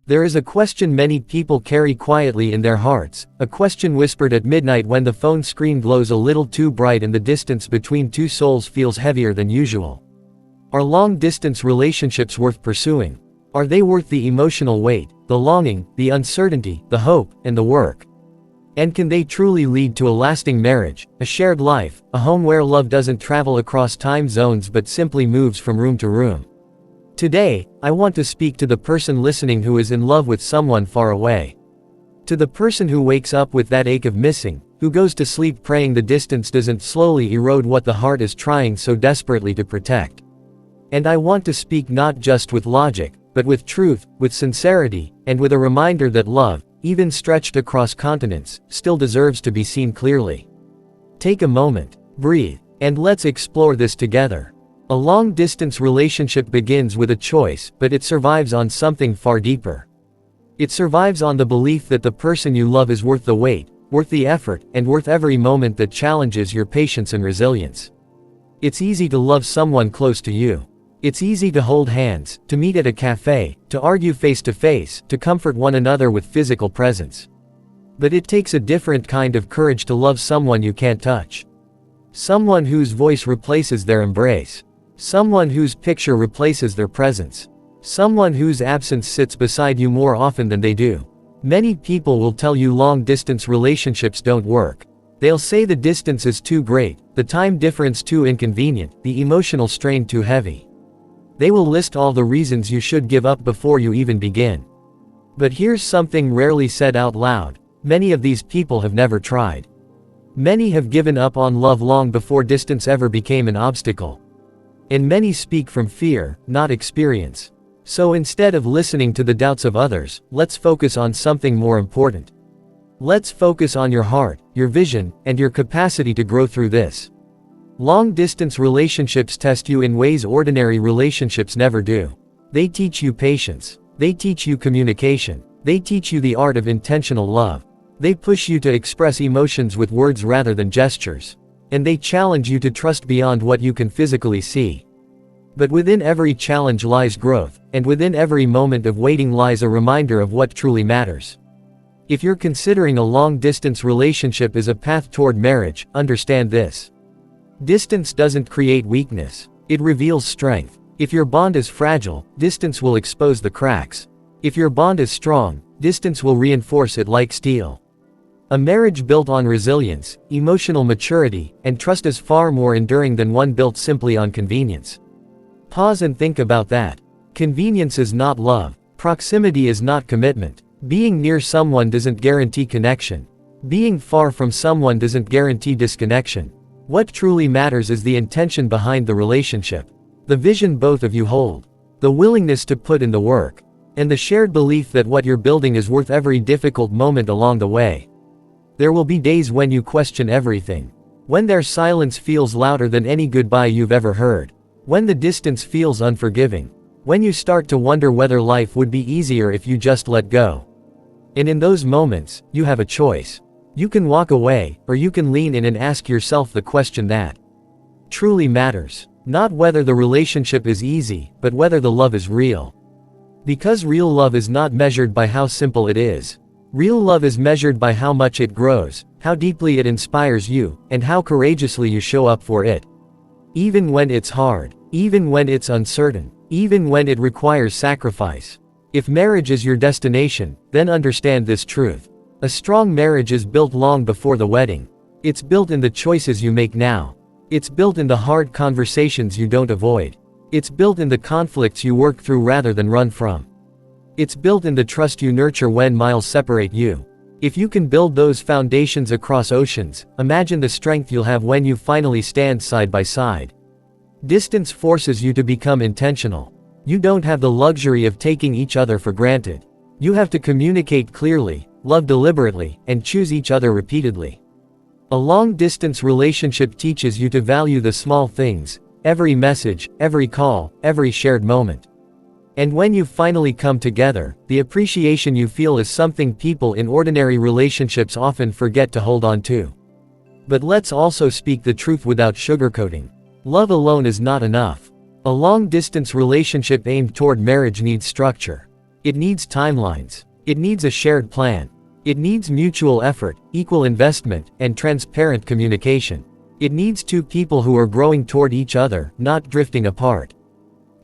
There is a question many people carry quietly in their hearts, a question whispered at midnight when the phone screen glows a little too bright and the distance between two souls feels heavier than usual. Are long-distance relationships worth pursuing? Are they worth the emotional weight, the longing, the uncertainty, the hope, and the work? And can they truly lead to a lasting marriage, a shared life, a home where love doesn't travel across time zones but simply moves from room to room? Today, I want to speak to the person listening who is in love with someone far away. To the person who wakes up with that ache of missing, who goes to sleep praying the distance doesn't slowly erode what the heart is trying so desperately to protect. And I want to speak not just with logic, but with truth, with sincerity, and with a reminder that love, even stretched across continents, still deserves to be seen clearly. Take a moment, breathe, and let's explore this together. A long-distance relationship begins with a choice, but it survives on something far deeper. It survives on the belief that the person you love is worth the wait, worth the effort, and worth every moment that challenges your patience and resilience. It's easy to love someone close to you. It's easy to hold hands, to meet at a cafe, to argue face to face, to comfort one another with physical presence. But it takes a different kind of courage to love someone you can't touch. Someone whose voice replaces their embrace. Someone whose picture replaces their presence. Someone whose absence sits beside you more often than they do. Many people will tell you long-distance relationships don't work. They'll say the distance is too great, the time difference too inconvenient, the emotional strain too heavy. They will list all the reasons you should give up before you even begin. But here's something rarely said out loud: many of these people have never tried. Many have given up on love long before distance ever became an obstacle. And many speak from fear, not experience. So instead of listening to the doubts of others, let's focus on something more important. Let's focus on your heart, your vision, and your capacity to grow through this. Long-distance relationships test you in ways ordinary relationships never do. They teach you patience. They teach you communication. They teach you the art of intentional love. They push you to express emotions with words rather than gestures. And they challenge you to trust beyond what you can physically see. But within every challenge lies growth, and within every moment of waiting lies a reminder of what truly matters. If you're considering a long-distance relationship as a path toward marriage, understand this. Distance doesn't create weakness. It reveals strength. If your bond is fragile, distance will expose the cracks. If your bond is strong, distance will reinforce it like steel. A marriage built on resilience, emotional maturity, and trust is far more enduring than one built simply on convenience. Pause and think about that. Convenience is not love. Proximity is not commitment. Being near someone doesn't guarantee connection. Being far from someone doesn't guarantee disconnection. What truly matters is the intention behind the relationship. The vision both of you hold. The willingness to put in the work. And the shared belief that what you're building is worth every difficult moment along the way. There will be days when you question everything. When their silence feels louder than any goodbye you've ever heard. When the distance feels unforgiving. When you start to wonder whether life would be easier if you just let go. And in those moments, you have a choice. You can walk away, or you can lean in and ask yourself the question that truly matters. Not whether the relationship is easy, but whether the love is real. Because real love is not measured by how simple it is. Real love is measured by how much it grows, how deeply it inspires you, and how courageously you show up for it. Even when it's hard, even when it's uncertain, even when it requires sacrifice. If marriage is your destination, then understand this truth. A strong marriage is built long before the wedding. It's built in the choices you make now. It's built in the hard conversations you don't avoid. It's built in the conflicts you work through rather than run from. It's built in the trust you nurture when miles separate you. If you can build those foundations across oceans, imagine the strength you'll have when you finally stand side by side. Distance forces you to become intentional. You don't have the luxury of taking each other for granted. You have to communicate clearly, love deliberately, and choose each other repeatedly. A long-distance relationship teaches you to value the small things, every message, every call, every shared moment. And when you finally come together, the appreciation you feel is something people in ordinary relationships often forget to hold on to. But let's also speak the truth without sugarcoating. Love alone is not enough. A long-distance relationship aimed toward marriage needs structure. It needs timelines. It needs a shared plan. It needs mutual effort, equal investment, and transparent communication. It needs two people who are growing toward each other, not drifting apart.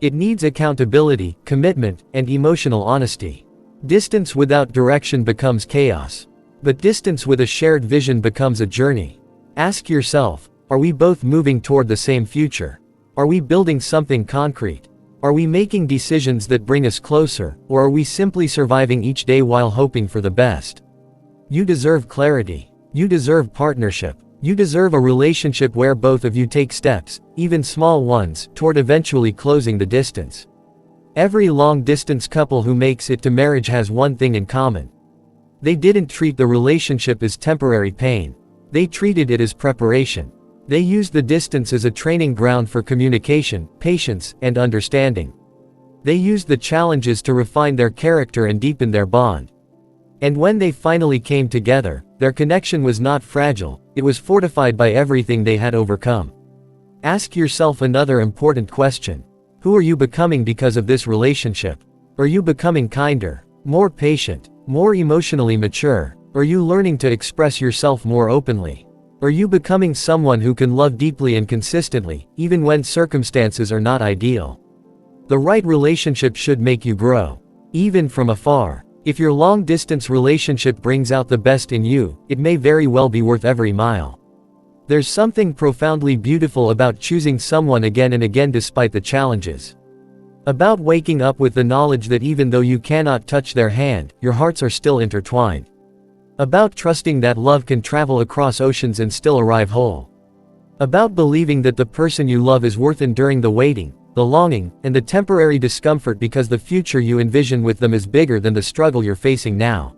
It needs accountability, commitment, and emotional honesty. Distance without direction becomes chaos. But distance with a shared vision becomes a journey. Ask yourself, are we both moving toward the same future? Are we building something concrete? Are we making decisions that bring us closer, or are we simply surviving each day while hoping for the best? You deserve clarity. You deserve partnership. You deserve a relationship where both of you take steps, even small ones, toward eventually closing the distance. Every long-distance couple who makes it to marriage has one thing in common. They didn't treat the relationship as temporary pain. They treated it as preparation. They used the distance as a training ground for communication, patience, and understanding. They used the challenges to refine their character and deepen their bond. And when they finally came together, their connection was not fragile, it was fortified by everything they had overcome. Ask yourself another important question. Who are you becoming because of this relationship? Are you becoming kinder, more patient, more emotionally mature? Are you learning to express yourself more openly? Are you becoming someone who can love deeply and consistently, even when circumstances are not ideal? The right relationship should make you grow, even from afar. If your long-distance relationship brings out the best in you, it may very well be worth every mile. There's something profoundly beautiful about choosing someone again and again despite the challenges. About waking up with the knowledge that even though you cannot touch their hand, your hearts are still intertwined. About trusting that love can travel across oceans and still arrive whole. About believing that the person you love is worth enduring the waiting, the longing, and the temporary discomfort because the future you envision with them is bigger than the struggle you're facing now.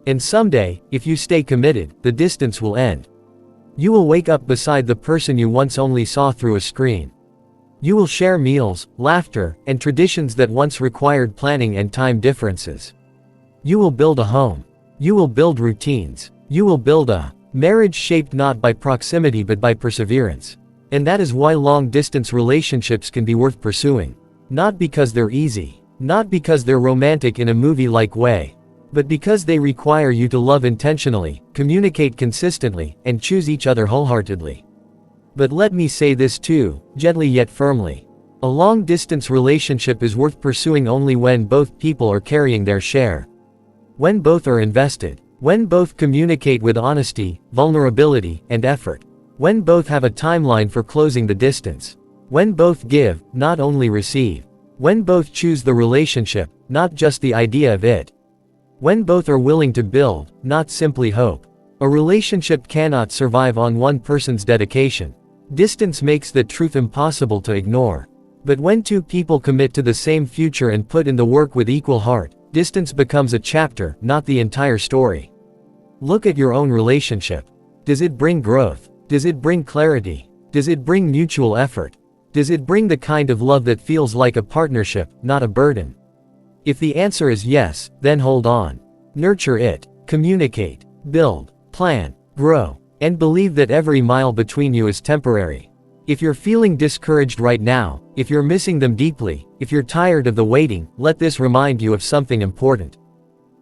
And someday, if you stay committed, the distance will end. You will wake up beside the person you once only saw through a screen. You will share meals, laughter, and traditions that once required planning and time differences. You will build a home. You will build routines. You will build a marriage shaped not by proximity but by perseverance. And that is why long-distance relationships can be worth pursuing. Not because they're easy. Not because they're romantic in a movie-like way. But because they require you to love intentionally, communicate consistently, and choose each other wholeheartedly. But let me say this too, gently yet firmly. A long-distance relationship is worth pursuing only when both people are carrying their share. When both are invested. When both communicate with honesty, vulnerability, and effort. When both have a timeline for closing the distance. When both give, not only receive. When both choose the relationship, not just the idea of it. When both are willing to build, not simply hope. A relationship cannot survive on one person's dedication. Distance makes the truth impossible to ignore. But when two people commit to the same future and put in the work with equal heart, distance becomes a chapter, not the entire story. Look at your own relationship. Does it bring growth? Does it bring clarity? Does it bring mutual effort? Does it bring the kind of love that feels like a partnership, not a burden? If the answer is yes, then hold on. Nurture it. Communicate. Build. Plan. Grow. And believe that every mile between you is temporary. If you're feeling discouraged right now, if you're missing them deeply, if you're tired of the waiting, let this remind you of something important.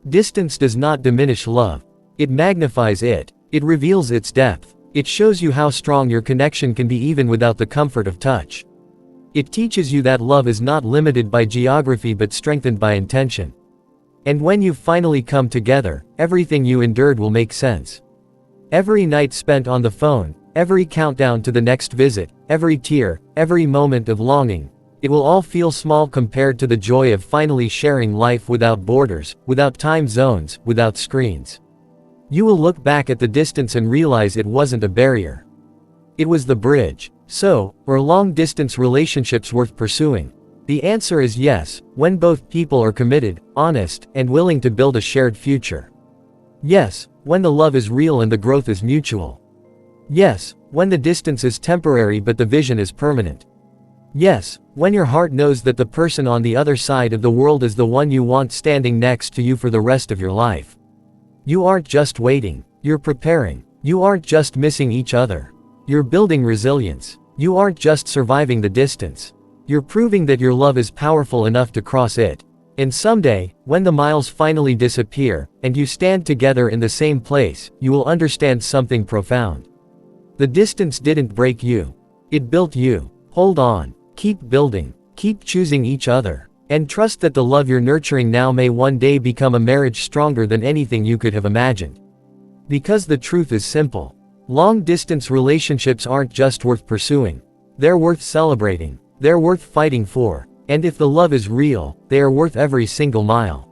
Distance does not diminish love. It magnifies it. It reveals its depth. It shows you how strong your connection can be even without the comfort of touch. It teaches you that love is not limited by geography but strengthened by intention. And when you finally come together, everything you endured will make sense. Every night spent on the phone, every countdown to the next visit, every tear, every moment of longing, it will all feel small compared to the joy of finally sharing life without borders, without time zones, without screens. You will look back at the distance and realize it wasn't a barrier. It was the bridge. So, are long-distance relationships worth pursuing? The answer is yes, when both people are committed, honest, and willing to build a shared future. Yes, when the love is real and the growth is mutual. Yes, when the distance is temporary but the vision is permanent. Yes, when your heart knows that the person on the other side of the world is the one you want standing next to you for the rest of your life. You aren't just waiting, you're preparing. You aren't just missing each other. You're building resilience. You aren't just surviving the distance. You're proving that your love is powerful enough to cross it. And someday, when the miles finally disappear, and you stand together in the same place, you will understand something profound. The distance didn't break you. It built you. Hold on. Keep building. Keep choosing each other. And trust that the love you're nurturing now may one day become a marriage stronger than anything you could have imagined. Because the truth is simple. Long-distance relationships aren't just worth pursuing. They're worth celebrating. They're worth fighting for. And if the love is real, they are worth every single mile.